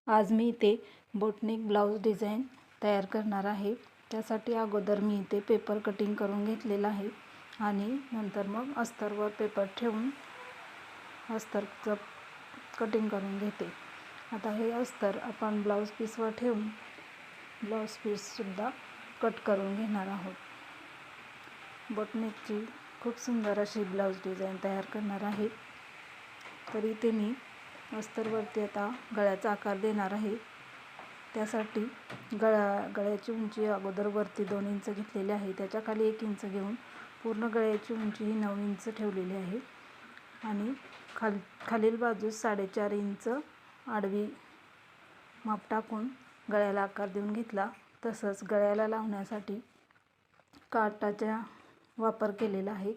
आज मी इथे boat neck blouse design तयार करणार आहे। त्यासाठी अगोदर मी इथे पेपर कटिंग करून घेतलेला आहे आणि नंतर मग अस्तरवर पेपर ठेवून अस्तरचं कटिंग करून घेते। आता हे अस्तर आपण ब्लाऊज पीसवर ठेवून ब्लाऊज पीससुद्धा कट करून घेणार आहोत। बोटनेकची खूप सुंदर अशी ब्लाऊज डिझाईन तयार करणार आहे। तर इथे मी अस्तरवरती आता गळ्याचा आकार देणार आहे। त्यासाठी गळ्याची उंची अगोदर वरती 2 इंच घेतलेली आहे। त्याच्या खाली 1 इंच घेऊन पूर्ण गळ्याची उंची ही 9 इंच ठेवलेली आहे आणि खालील बाजूस 4.5 इंच आडवी माप टाकून गळ्याला आकार देऊन घेतला। तसंच गळ्याला लावण्यासाठी काटाचा वापर केलेला आहे।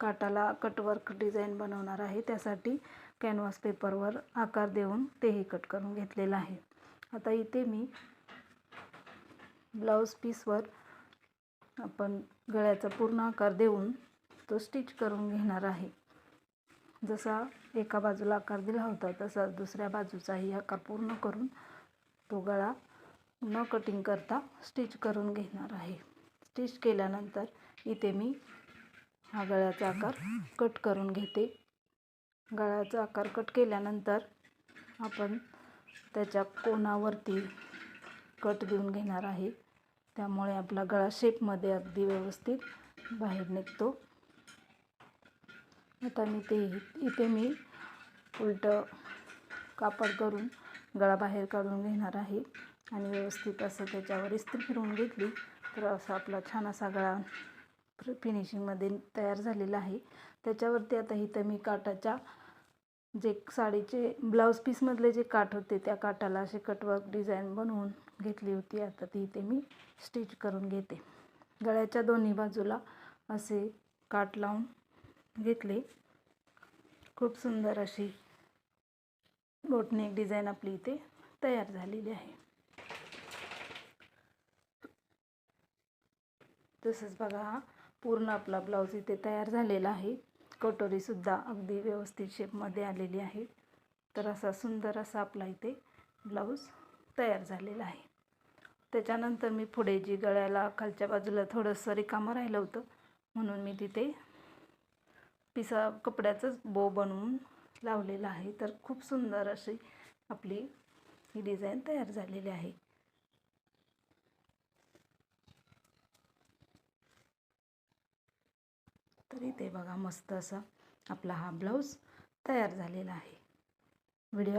काटाला कटवर्क डिझाईन बनवणार आहे। त्यासाठी कॅनव्हास पेपरवर आकार देऊन तेही कट करून घेतलेला आहे। आता इथे मी ब्लाऊज पीसवर आपण गळ्याचा पूर्ण आकार देऊन तो स्टिच करून घेणार आहे। जसा एका बाजूला आकार दिला होता तसा दुसऱ्या बाजूचाही आकार पूर्ण करून तो गळा न कटिंग करता स्टिच करून घेणार आहे। स्टिच केल्यानंतर इथे मी हा गळ्याचा आकार कट करून घेते। गळ्याचा आकार कट केल्यानंतर आपण त्याच्या कोनावरती कट देऊन घेणार आहे। त्यामुळे आपला गळा शेपमध्ये अगदी व्यवस्थित बाहेर निघतो। आता इथे मी उलटं कापड करून गळा बाहेर काढून घेणार आहे आणि व्यवस्थित असं त्याच्यावर इस्त्री फिरवून घेतली तर असा आपला छान असा गळा फिनिशिंगमध्ये तयार झालेला आहे। त्याच्यावरती आता इथं मी काटाच्या जे साडीचे ब्लाऊज पीसमधले जे काठ होते त्या काटाला असे कटवर्क डिझाईन बनवून घेतली होती। आता ती इथे मी स्टिच करून घेते। गळ्याच्या दोन्ही बाजूला असे काठ लावून घेतले। खूप सुंदर अशी बोटनेक डिझाईन आपली इथे तयार झालेली आहे। तसंच बघा हा पूर्ण आपला ब्लाऊज इथे तयार झालेला आहे। कटोरीसुद्धा अगदी व्यवस्थित शेपमध्ये आलेली आहे। तर असा सुंदर असा आपला इथे ब्लाऊज तयार झालेला आहे। त्याच्यानंतर मी पुढे जी गळ्याला खालच्या बाजूला थोडंसं रिकामं राहिलं होतं म्हणून मी तिथे कपड्याचंच बो बनवून लावलेलं आहे। तर खूप सुंदर अशी आपली ही डिझाईन तयार झालेली आहे। तर इथे बघा मस्त असा आपला हा ब्लाऊज तयार झालेला आहे। व्हिडिओ